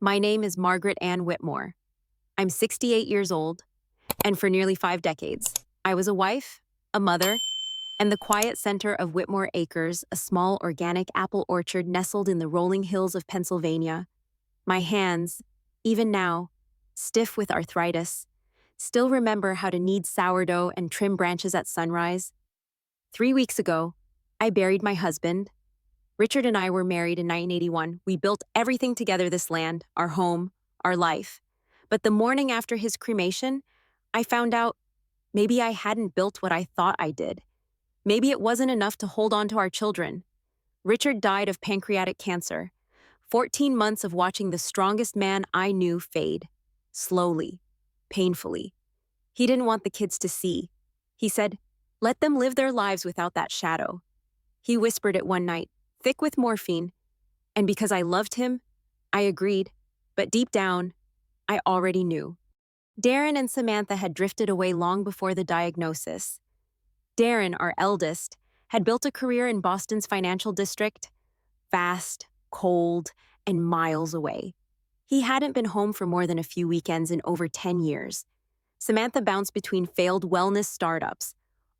My name is Margaret Ann Whitmore. I'm 68 years old, and for nearly 5 decades, I was a wife, a mother, and the quiet center of Whitmore Acres, a small organic apple orchard nestled in the rolling hills of Pennsylvania. My hands, even now, stiff with arthritis, still remember how to knead sourdough and trim branches at sunrise. 3 weeks ago, I buried my husband. Richard and I were married in 1981. We built everything together, this land, our home, our life. But the morning after his cremation, I found out maybe I hadn't built what I thought I did. Maybe it wasn't enough to hold on to our children. Richard died of pancreatic cancer. 14 months of watching the strongest man I knew fade. Slowly. Painfully. He didn't want the kids to see. He said, "Let them live their lives without that shadow." He whispered it one night, thick with morphine, and because I loved him, I agreed, but deep down, I already knew. Darren and Samantha had drifted away long before the diagnosis. Darren, our eldest, had built a career in Boston's financial district, fast, cold, and miles away. He hadn't been home for more than a few weekends in over 10 years. Samantha bounced between failed wellness startups,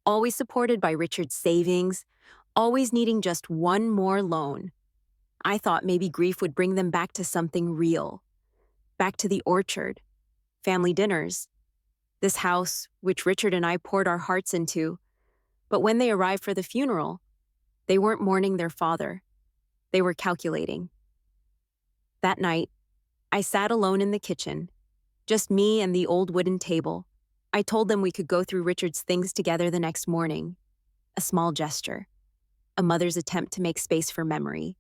always supported by Richard's savings, always needing just one more loan. I thought maybe grief would bring them back to something real. Back to the orchard, family dinners, this house which Richard and I poured our hearts into. But when they arrived for the funeral, they weren't mourning their father. They were calculating. That night, I sat alone in the kitchen, just me and the old wooden table. I told them we could go through Richard's things together the next morning. A small gesture. A mother's attempt to make space for memory.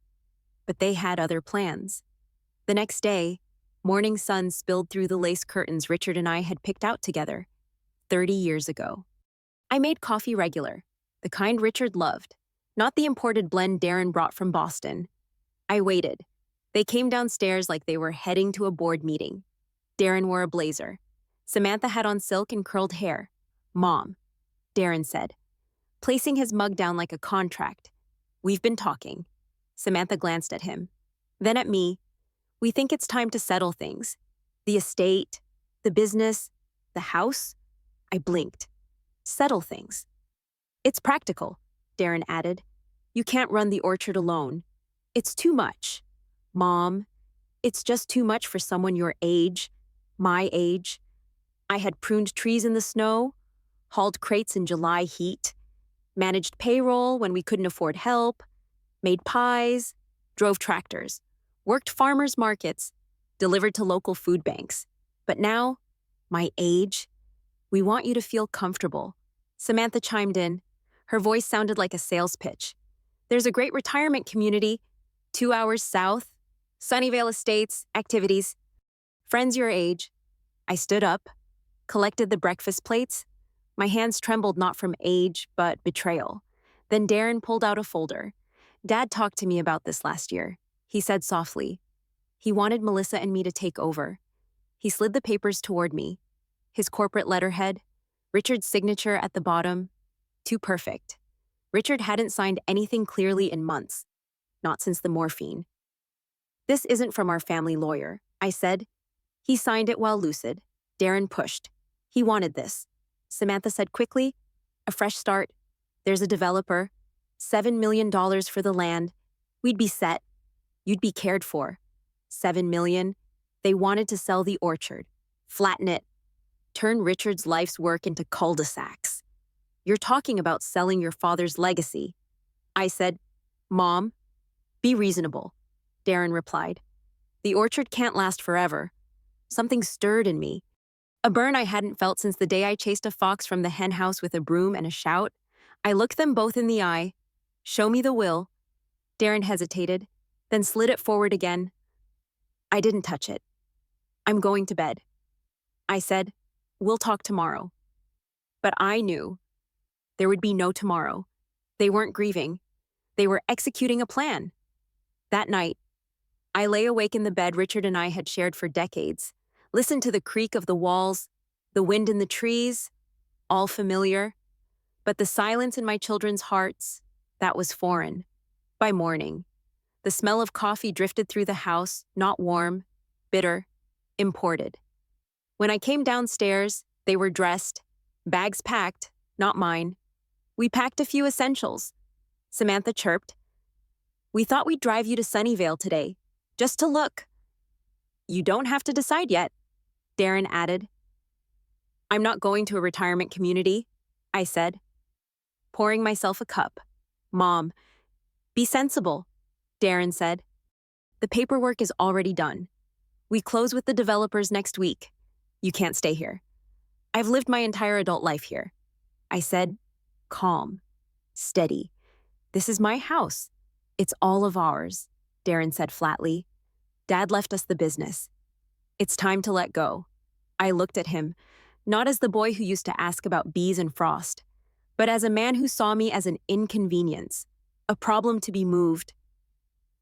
But they had other plans. The next day, morning sun spilled through the lace curtains Richard and I had picked out together, 30 years ago. I made coffee regular, the kind Richard loved, not the imported blend Darren brought from Boston. I waited. They came downstairs like they were heading to a board meeting. Darren wore a blazer. Samantha had on silk and curled hair. "Mom," Darren said, placing his mug down like a contract. "We've been talking." Samantha glanced at him, then at me. "We think it's time to settle things. The estate, the business, the house." I blinked. Settle things. "It's practical," Darren added. "You can't run the orchard alone. It's too much. Mom, it's just too much for someone your age, my age. I had pruned trees in the snow, hauled crates in July heat, managed payroll when we couldn't afford help, made pies, drove tractors, worked farmers markets, delivered to local food banks. But now, my age, we want you to feel comfortable." Samantha chimed in. Her voice sounded like a sales pitch. "There's a great retirement community, 2 hours south, Sunnyvale Estates, activities. Friends your age." I stood up, collected the breakfast plates. My hands trembled not from age, but betrayal. Then Darren pulled out a folder. "Dad talked to me about this last year," he said softly. He wanted Melissa and me to take over. He slid the papers toward me. His corporate letterhead, Richard's signature at the bottom. Too perfect. Richard hadn't signed anything clearly in months. Not since the morphine. "This isn't from our family lawyer," I said. He signed it while lucid. Darren pushed. "He wanted this." Samantha said quickly, "A fresh start. There's a developer. $7 million for the land. We'd be set. You'd be cared for. $7 million. They wanted to sell the orchard. Flatten it. Turn Richard's life's work into cul-de-sacs. You're talking about selling your father's legacy." I said, "Mom, be reasonable," Darren replied. "The orchard can't last forever." Something stirred in me. A burn I hadn't felt since the day I chased a fox from the hen house with a broom and a shout. I looked them both in the eye. "Show me the will." Darren hesitated, then slid it forward again. I didn't touch it. "I'm going to bed." I said, "We'll talk tomorrow." But I knew there would be no tomorrow. They weren't grieving. They were executing a plan. That night, I lay awake in the bed Richard and I had shared for decades, listened to the creak of the walls, the wind in the trees, all familiar. But the silence in my children's hearts, that was foreign. By morning, the smell of coffee drifted through the house, not warm, bitter, imported. When I came downstairs, they were dressed, bags packed, not mine. We packed a few essentials. Samantha chirped. We thought we'd drive you to Sunnyvale today, just to look. You don't have to decide yet, Darren added. I'm not going to a retirement community, I said, pouring myself a cup. Mom, be sensible, Darren said. The paperwork is already done. We close with the developers next week. You can't stay here. I've lived my entire adult life here. I said, calm, steady. This is my house. It's all of ours, Darren said flatly. Dad left us the business. It's time to let go. I looked at him, not as the boy who used to ask about bees and frost, but as a man who saw me as an inconvenience, a problem to be moved.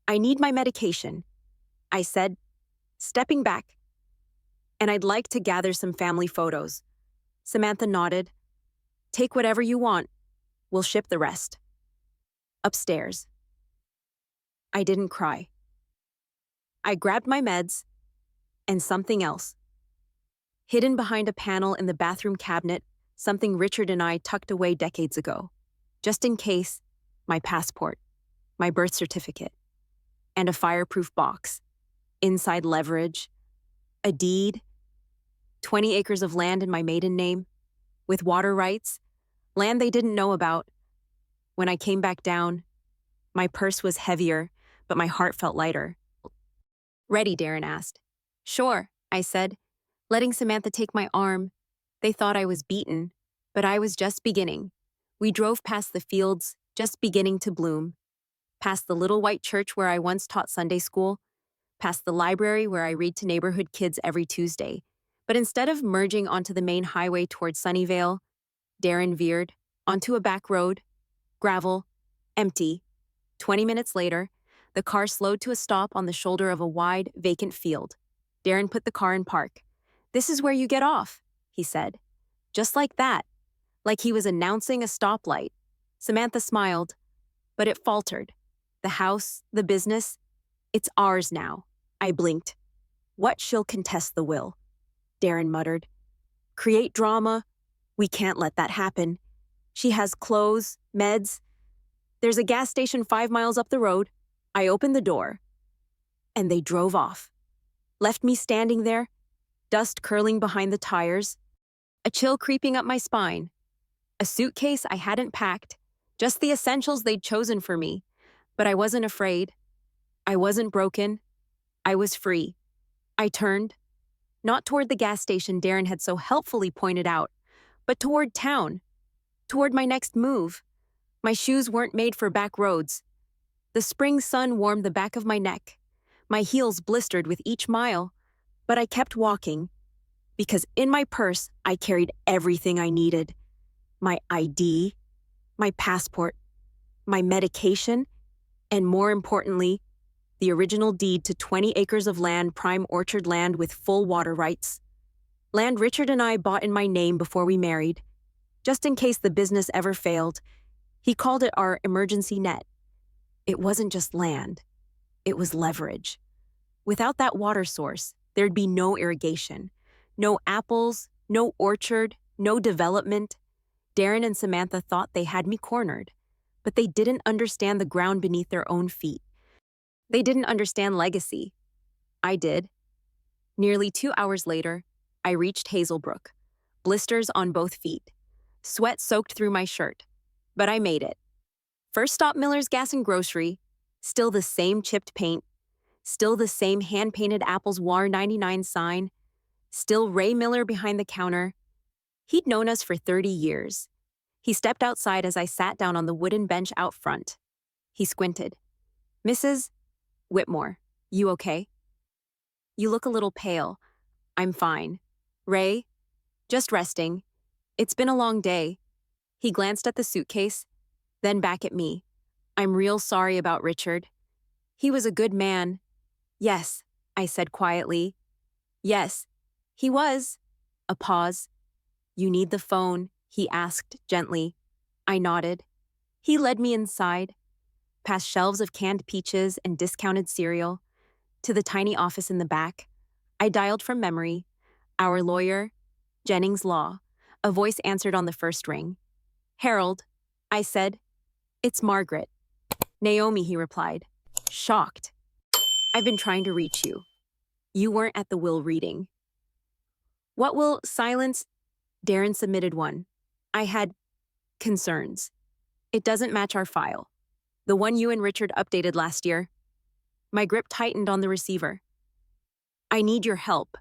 I need my medication, I said, stepping back. And I'd like to gather some family photos. Samantha nodded. Take whatever you want. We'll ship the rest. Upstairs. I didn't cry. I grabbed my meds and something else. Hidden behind a panel in the bathroom cabinet, something Richard and I tucked away decades ago. Just in case, my passport, my birth certificate, and a fireproof box. Inside leverage, a deed, 20 acres of land in my maiden name, with water rights, land they didn't know about. When I came back down, my purse was heavier, but my heart felt lighter. Ready, Darren asked. Sure, I said, letting Samantha take my arm. They thought I was beaten, but I was just beginning. We drove past the fields, just beginning to bloom, past the little white church where I once taught Sunday school, past the library where I read to neighborhood kids every Tuesday. But instead of merging onto the main highway toward Sunnyvale, Darren veered onto a back road, gravel, empty. 20 minutes later, the car slowed to a stop on the shoulder of a wide, vacant field. Darren put the car in park. This is where you get off, he said. Just like that, like he was announcing a stoplight. Samantha smiled, but it faltered. The house, the business, it's ours now. I blinked. What she'll contest the will, Darren muttered. Create drama? We can't let that happen. She has clothes, meds. There's a gas station 5 miles up the road. I opened the door, and they drove off. Left me standing there, dust curling behind the tires, a chill creeping up my spine, a suitcase I hadn't packed, just the essentials they'd chosen for me. But I wasn't afraid. I wasn't broken. I was free. I turned, not toward the gas station Darren had so helpfully pointed out, but toward town, toward my next move. My shoes weren't made for back roads. The spring sun warmed the back of my neck. My heels blistered with each mile, but I kept walking, because in my purse I carried everything I needed. My ID, my passport, my medication, and more importantly, the original deed to 20 acres of land, prime orchard land with full water rights. Land Richard and I bought in my name before we married, just in case the business ever failed. He called it our emergency net. It wasn't just land. It was leverage. Without that water source, there'd be no irrigation, no apples, no orchard, no development. Darren and Samantha thought they had me cornered, but they didn't understand the ground beneath their own feet. They didn't understand legacy. I did. Nearly 2 hours later, I reached Hazelbrook, blisters on both feet, sweat soaked through my shirt, but I made it. First stop Miller's Gas and Grocery, still the same chipped paint, still the same hand-painted Apple's WAR 99 sign, still Ray Miller behind the counter. He'd known us for 30 years. He stepped outside as I sat down on the wooden bench out front. He squinted. Mrs. Whitmore, you okay? You look a little pale. I'm fine. Ray? Just resting. It's been a long day. He glanced at the suitcase, then back at me. I'm real sorry about Richard. He was a good man. Yes, I said quietly. Yes, he was. A pause. You need the phone, he asked gently. I nodded. He led me inside, past shelves of canned peaches and discounted cereal, to the tiny office in the back. I dialed from memory. Our lawyer, Jennings Law. A voice answered on the first ring. Harold, I said. It's Margaret. Naomi, he replied, shocked. I've been trying to reach you. You weren't at the will reading. What will silence? Darren submitted one. I had concerns. It doesn't match our file. The one you and Richard updated last year. My grip tightened on the receiver. I need your help.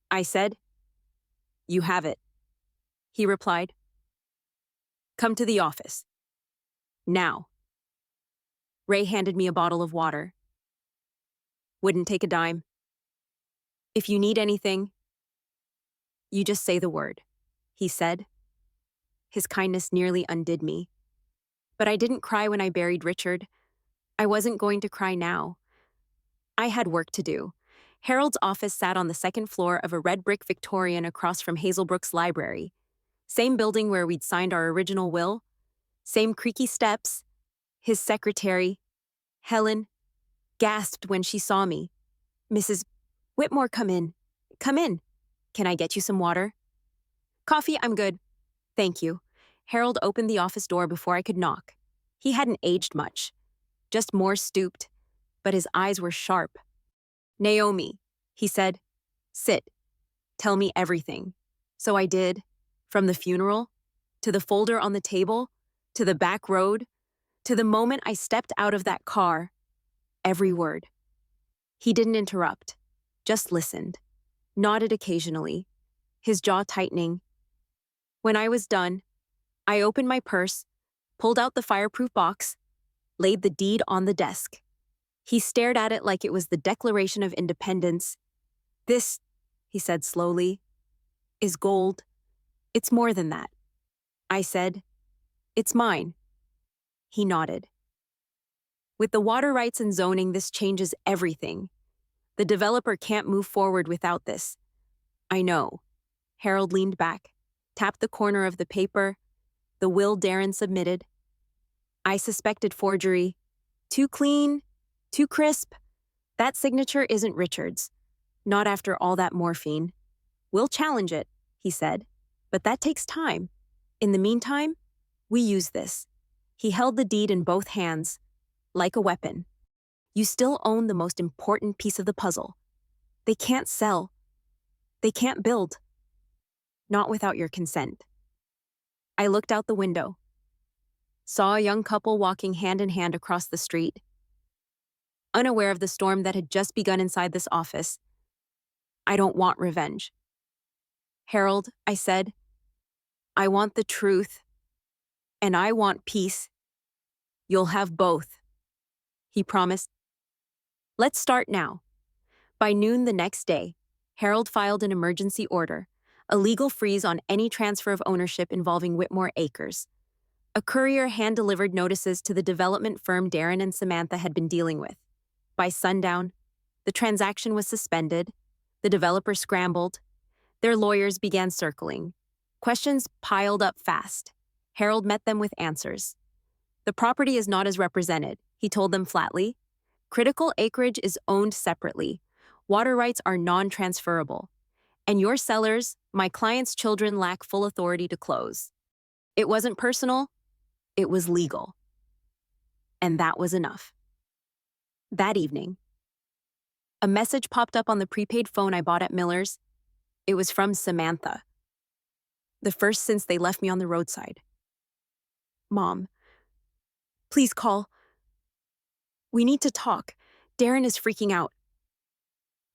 I said. You have it. He replied. Come to the office. Now. Ray handed me a bottle of water. Wouldn't take a dime. If you need anything, you just say the word, he said. His kindness nearly undid me. But I didn't cry when I buried Richard. I wasn't going to cry now. I had work to do. Harold's office sat on the second floor of a red brick Victorian across from Hazelbrook's library. Same building where we'd signed our original will. Same creaky steps. His secretary, Helen, gasped when she saw me. Mrs. Whitmore, come in. Come in. Can I get you some water? Coffee, I'm good. Thank you. Harold opened the office door before I could knock. He hadn't aged much, just more stooped, but his eyes were sharp. Naomi, he said, sit. Tell me everything. So I did, from the funeral, to the folder on the table, to the back road, to the moment I stepped out of that car. Every word. He didn't interrupt, just listened, nodded occasionally, his jaw tightening. When I was done, I opened my purse, pulled out the fireproof box, laid the deed on the desk. He stared at it like it was the Declaration of Independence. This, he said slowly, is gold. It's more than that. I said, it's mine. He nodded. With the water rights and zoning, this changes everything. The developer can't move forward without this. I know. Harold leaned back, tapped the corner of the paper, the will Darren submitted. I suspected forgery. Too clean, too crisp. That signature isn't Richard's. Not after all that morphine. We'll challenge it, he said, but that takes time. In the meantime, we use this. He held the deed in both hands, like a weapon. You still own the most important piece of the puzzle. They can't sell. They can't build. Not without your consent. I looked out the window, saw a young couple walking hand in hand across the street. Unaware of the storm that had just begun inside this office, I don't want revenge. Harold, I said, I want the truth, and I want peace. You'll have both, he promised. Let's start now. By noon the next day, Harold filed an emergency order, a legal freeze on any transfer of ownership involving Whitmore Acres. A courier hand-delivered notices to the development firm Darren and Samantha had been dealing with. By sundown, the transaction was suspended, the developer scrambled, their lawyers began circling. Questions piled up fast. Harold met them with answers. The property is not as represented, he told them flatly. Critical acreage is owned separately. Water rights are non-transferable. And your sellers, my client's children, lack full authority to close. It wasn't personal, it was legal. And that was enough. That evening, a message popped up on the prepaid phone I bought at Miller's. It was from Samantha. The first since they left me on the roadside. Mom, please call. We need to talk. Darren is freaking out.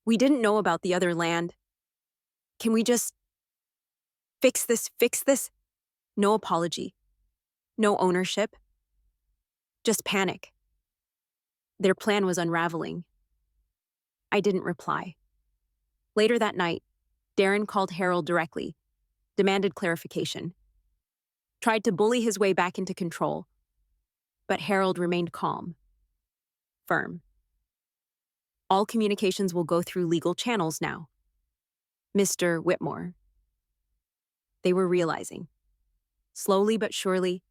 We didn't know about the other land. Can we just fix this? No apology. No ownership. Just panic. Their plan was unraveling. I didn't reply. Later that night, Darren called Harold directly, demanded clarification, tried to bully his way back into control, but Harold remained calm, firm. All communications will go through legal channels now. Mr. Whitmore. They were realizing, slowly but surely,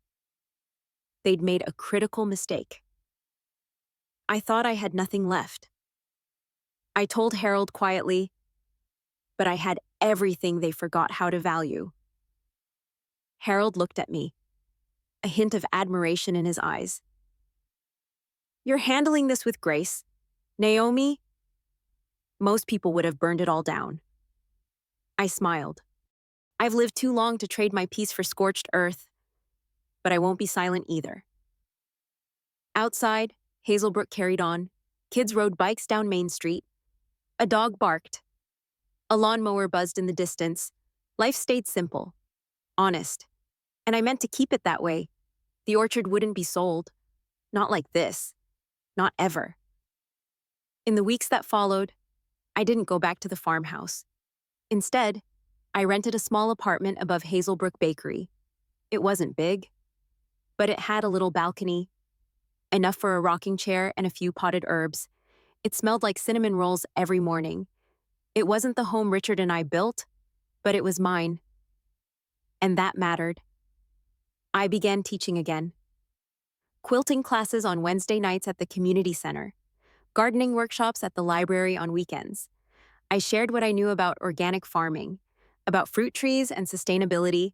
they'd made a critical mistake. I thought I had nothing left. I told Harold quietly, but I had everything they forgot how to value. Harold looked at me, a hint of admiration in his eyes. You're handling this with grace. Naomi, most people would have burned it all down. I smiled. I've lived too long to trade my peace for scorched earth, but I won't be silent either. Outside, Hazelbrook carried on. Kids rode bikes down Main Street. A dog barked. A lawnmower buzzed in the distance. Life stayed simple, honest. And I meant to keep it that way. The orchard wouldn't be sold. Not like this. Not ever. In the weeks that followed, I didn't go back to the farmhouse. Instead, I rented a small apartment above Hazelbrook Bakery. It wasn't big, but it had a little balcony, enough for a rocking chair and a few potted herbs. It smelled like cinnamon rolls every morning. It wasn't the home Richard and I built, but it was mine. And that mattered. I began teaching again. Quilting classes on Wednesday nights at the community center, gardening workshops at the library on weekends. I shared what I knew about organic farming, about fruit trees and sustainability,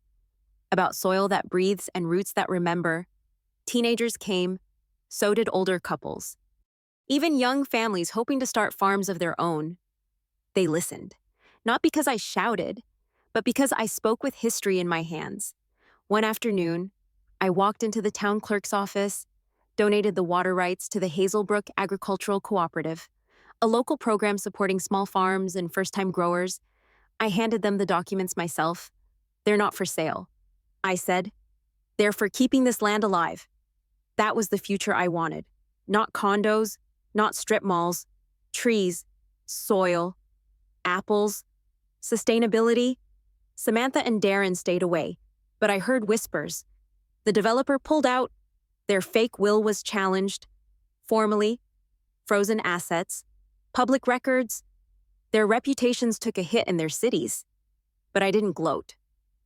about soil that breathes and roots that remember. Teenagers came, so did older couples. Even young families hoping to start farms of their own. They listened, not because I shouted, but because I spoke with history in my hands. One afternoon, I walked into the town clerk's office, donated the water rights to the Hazelbrook Agricultural Cooperative, a local program supporting small farms and first-time growers. I handed them the documents myself. They're not for sale, I said. They're for keeping this land alive. That was the future I wanted. Not condos, not strip malls, trees, soil, apples, sustainability. Samantha and Darren stayed away, but I heard whispers. The developer pulled out. Their fake will was challenged. Formally, frozen assets, public records. Their reputations took a hit in their cities. But I didn't gloat.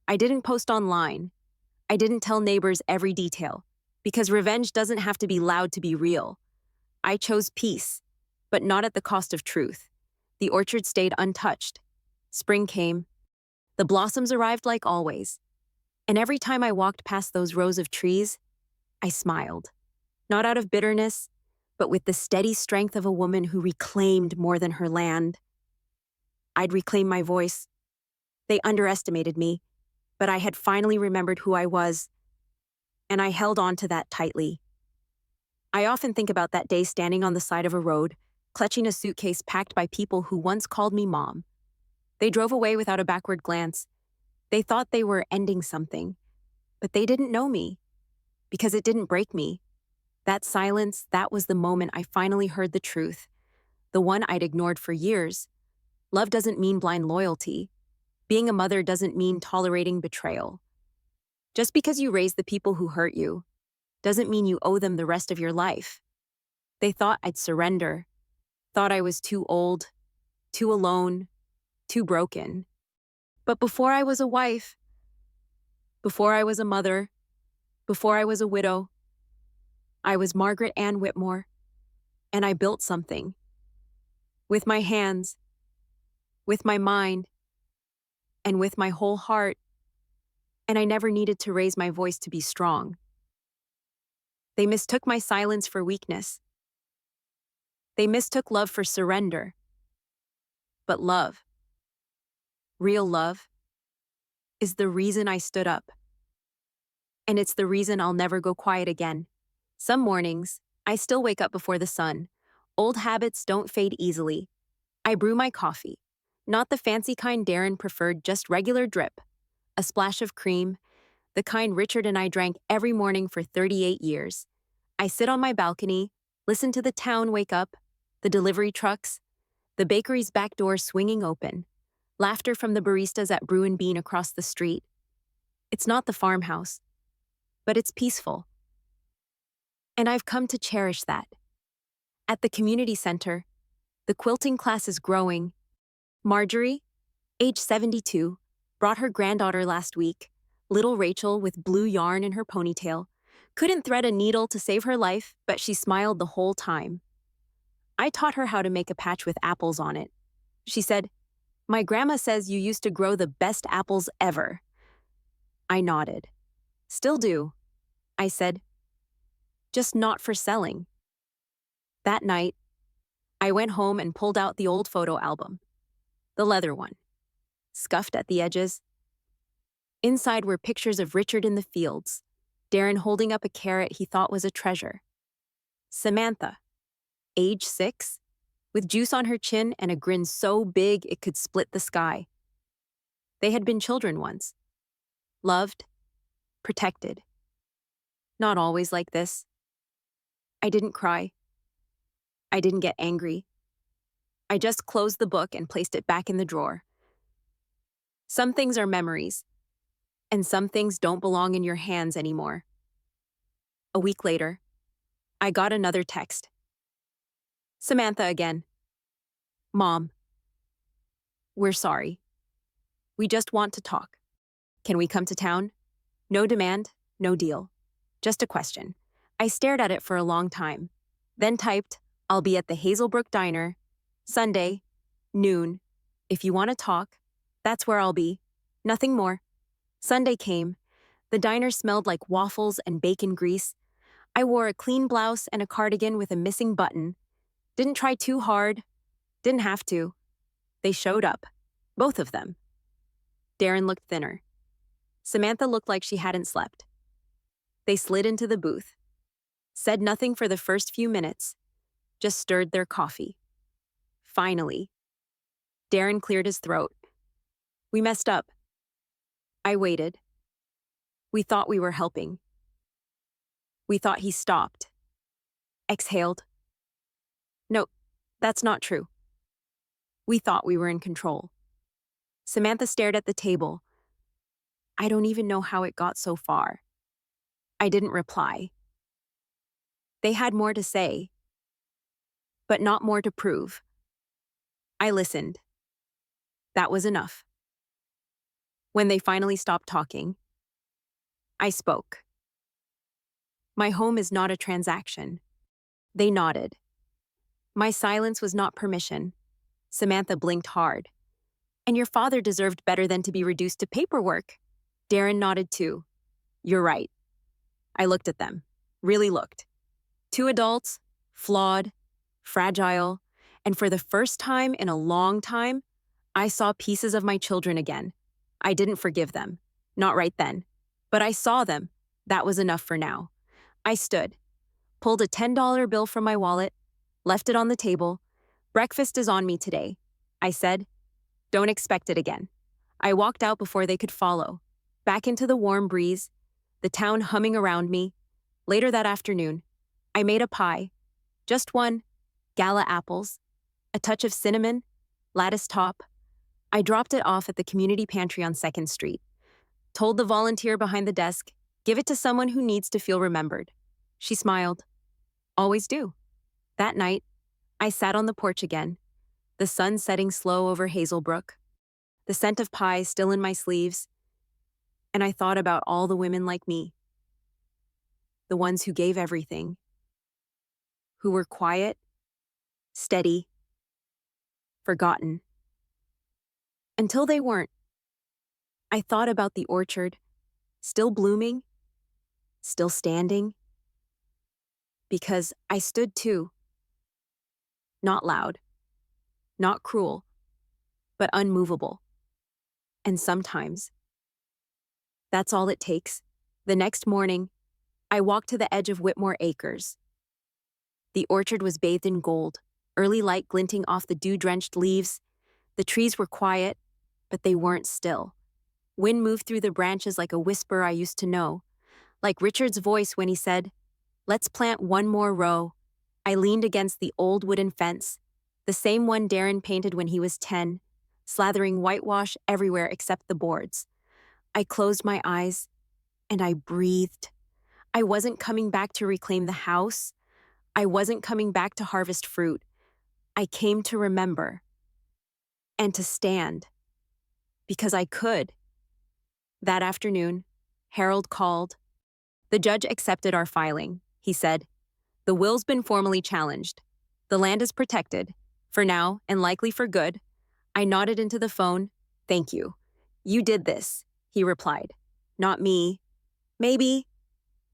I didn't post online. I didn't tell neighbors every detail, because revenge doesn't have to be loud to be real. I chose peace, but not at the cost of truth. The orchard stayed untouched. Spring came. The blossoms arrived like always. And every time I walked past those rows of trees, I smiled. Not out of bitterness, but with the steady strength of a woman who reclaimed more than her land. I'd reclaim my voice. They underestimated me, but I had finally remembered who I was, and I held on to that tightly. I often think about that day standing on the side of a road, clutching a suitcase packed by people who once called me Mom. They drove away without a backward glance. They thought they were ending something, but they didn't know me, because it didn't break me. That silence, that was the moment I finally heard the truth, the one I'd ignored for years. Love doesn't mean blind loyalty. Being a mother doesn't mean tolerating betrayal. Just because you raise the people who hurt you doesn't mean you owe them the rest of your life. They thought I'd surrender, thought I was too old, too alone, too broken. But before I was a wife, before I was a mother, before I was a widow, I was Margaret Ann Whitmore, and I built something. With my hands, with my mind, and with my whole heart, and I never needed to raise my voice to be strong. They mistook my silence for weakness. They mistook love for surrender. But love, real love, is the reason I stood up. And it's the reason I'll never go quiet again. Some mornings, I still wake up before the sun. Old habits don't fade easily. I brew my coffee. Not the fancy kind Darren preferred, just regular drip. A splash of cream, the kind Richard and I drank every morning for 38 years. I sit on my balcony, listen to the town wake up, the delivery trucks, the bakery's back door swinging open, laughter from the baristas at Brew and Bean across the street. It's not the farmhouse, but it's peaceful. And I've come to cherish that. At the community center, the quilting class is growing. Marjorie, age 72, brought her granddaughter last week, little Rachel with blue yarn in her ponytail. Couldn't thread a needle to save her life, but she smiled the whole time. I taught her how to make a patch with apples on it. She said, My grandma says you used to grow the best apples ever. I nodded. Still do. I said, just not for selling. That night, I went home and pulled out the old photo album, the leather one, scuffed at the edges. Inside were pictures of Richard in the fields, Darren holding up a carrot he thought was a treasure. Samantha, age 6, with juice on her chin and a grin so big it could split the sky. They had been children once. Loved, protected. Not always like this. I didn't cry. I didn't get angry. I just closed the book and placed it back in the drawer. Some things are memories, and some things don't belong in your hands anymore. A week later, I got another text. Samantha again. Mom, we're sorry. We just want to talk. Can we come to town? No demand, no deal. Just a question. I stared at it for a long time, then typed, I'll be at the Hazelbrook Diner, Sunday, noon. If you want to talk, that's where I'll be. Nothing more. Sunday came. The diner smelled like waffles and bacon grease. I wore a clean blouse and a cardigan with a missing button. Didn't try too hard. Didn't have to. They showed up. Both of them. Darren looked thinner. Samantha looked like she hadn't slept. They slid into the booth. Said nothing for the first few minutes. Just stirred their coffee. Finally, Darren cleared his throat. We messed up. I waited. We thought we were helping. We thought he stopped. Exhaled. No, that's not true. We thought we were in control. Samantha stared at the table. I don't even know how it got so far. I didn't reply. They had more to say, but not more to prove. I listened. That was enough. When they finally stopped talking, I spoke. My home is not a transaction. They nodded. My silence was not permission. Samantha blinked hard. And your father deserved better than to be reduced to paperwork. Darren nodded too. You're right. I looked at them. Really looked. 2 adults, flawed, fragile, and for the first time in a long time, I saw pieces of my children again. I didn't forgive them. Not right then. But I saw them. That was enough for now. I stood, pulled a $10 bill from my wallet, left it on the table. Breakfast is on me today, I said. Don't expect it again. I walked out before they could follow, back into the warm breeze, the town humming around me. Later that afternoon, I made a pie. Just one, gala apples, a touch of cinnamon, lattice top. I dropped it off at the community pantry on 2nd Street. Told the volunteer behind the desk, give it to someone who needs to feel remembered. She smiled. Always do. That night, I sat on the porch again, the sun setting slow over Hazelbrook, the scent of pie still in my sleeves, and I thought about all the women like me, the ones who gave everything, who were quiet, steady, forgotten. Until they weren't. I thought about the orchard, still blooming, still standing, because I stood too. Not loud, not cruel, but unmovable. And sometimes, that's all it takes. The next morning, I walked to the edge of Whitmore Acres. The orchard was bathed in gold, early light glinting off the dew-drenched leaves. The trees were quiet, but they weren't still. Wind moved through the branches like a whisper I used to know, like Richard's voice when he said, let's plant one more row. I leaned against the old wooden fence, the same one Darren painted when he was 10, slathering whitewash everywhere except the boards. I closed my eyes, and I breathed. I wasn't coming back to reclaim the house. I wasn't coming back to harvest fruit. I came to remember. And to stand. Because I could. That afternoon, Harold called. The judge accepted our filing. He said, the will's been formally challenged. The land is protected, for now and likely for good. I nodded into the phone. Thank you. You did this, he replied. Not me. Maybe,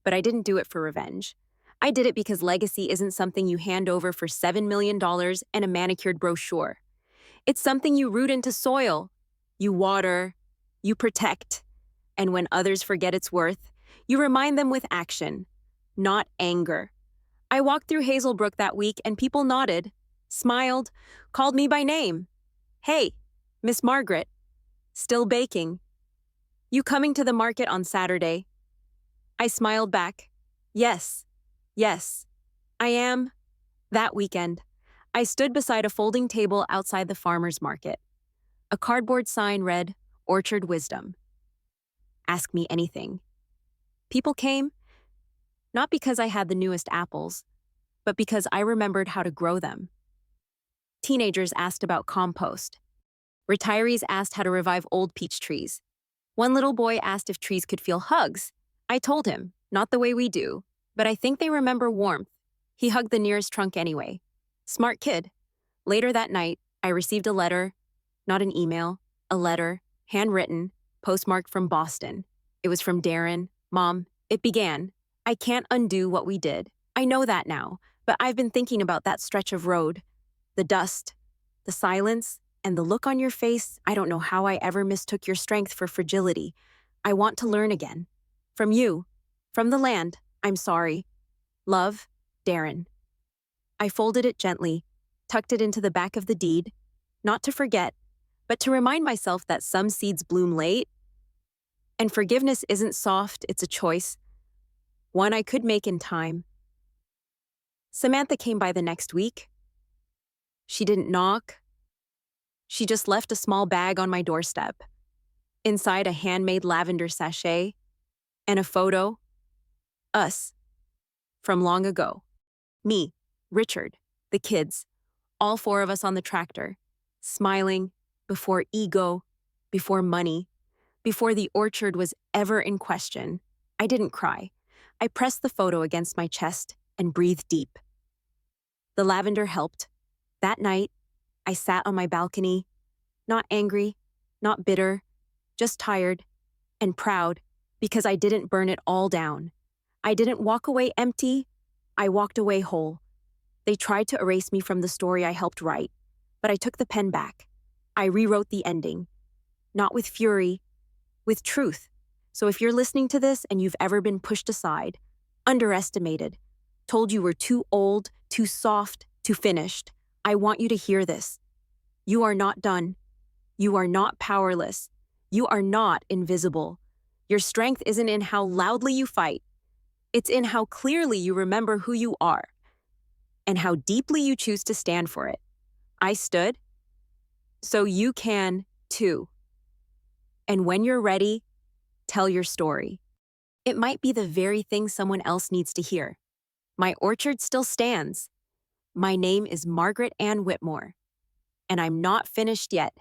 but I didn't do it for revenge. I did it because legacy isn't something you hand over for $7 million and a manicured brochure. It's something you root into soil. You water, you protect, and when others forget its worth, you remind them with action, not anger. I walked through Hazelbrook that week and people nodded, smiled, called me by name. Hey, Miss Margaret, still baking. You coming to the market on Saturday? I smiled back. Yes, yes, I am. That weekend, I stood beside a folding table outside the farmer's market. A cardboard sign read, Orchard Wisdom. Ask me anything. People came, not because I had the newest apples, but because I remembered how to grow them. Teenagers asked about compost. Retirees asked how to revive old peach trees. One little boy asked if trees could feel hugs. I told him, not the way we do, but I think they remember warmth. He hugged the nearest trunk anyway. Smart kid. Later that night, I received a letter, not an email, a letter, handwritten, postmarked from Boston. It was from Darren. Mom, it began. I can't undo what we did. I know that now, but I've been thinking about that stretch of road. The dust, the silence, and the look on your face. I don't know how I ever mistook your strength for fragility. I want to learn again. From you. From the land. I'm sorry. Love, Darren. I folded it gently, tucked it into the back of the deed, not to forget, but to remind myself that some seeds bloom late. And forgiveness isn't soft, it's a choice. One I could make in time. Samantha came by the next week. She didn't knock. She just left a small bag on my doorstep. Inside a handmade lavender sachet and a photo. Us. From long ago. Me, Richard, the kids, all four of us on the tractor, smiling, before ego, before money, before the orchard was ever in question. I didn't cry. I pressed the photo against my chest and breathed deep. The lavender helped. That night, I sat on my balcony, not angry, not bitter, just tired and proud because I didn't burn it all down. I didn't walk away empty. I walked away whole. They tried to erase me from the story I helped write, but I took the pen back. I rewrote the ending, not with fury, with truth. So if you're listening to this and you've ever been pushed aside, underestimated, told you were too old, too soft, too finished, I want you to hear this. You are not done. You are not powerless. You are not invisible. Your strength isn't in how loudly you fight. It's in how clearly you remember who you are and how deeply you choose to stand for it. I stood, so you can too. And when you're ready, tell your story. It might be the very thing someone else needs to hear. My orchard still stands. My name is Margaret Ann Whitmore, and I'm not finished yet.